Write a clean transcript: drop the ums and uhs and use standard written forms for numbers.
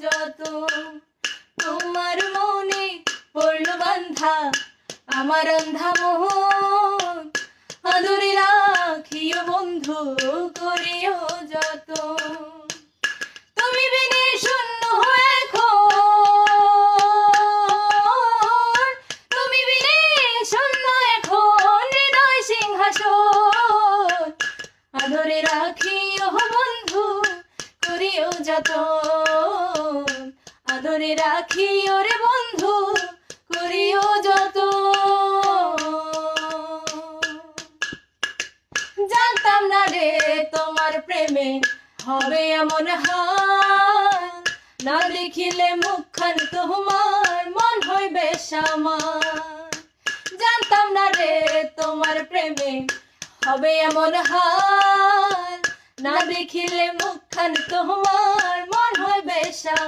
যত তোমার মনে পড়ল বান্ধা আমার অন্ধা মোহন, আদরে রাখিও বন্ধু করিও যত। তুমি বিনে শূন্য এখন, তুমি বিনে শূন্য এখন হৃদয় সিংহাসন, আদরে রাখিও বন্ধু করিও যত, আদরে রাখিও রে বন্ধু করিও যত। জানতাম না রে তোমার প্রেমে হবে এমন হাল, না দেখিলে মুখখান তোমার মন হইবে সামাল। জানতাম না রে তোমার প্রেমে হবে এমন হাল, না দেখিলে মুখখান তোমার মন হইবে সামাল।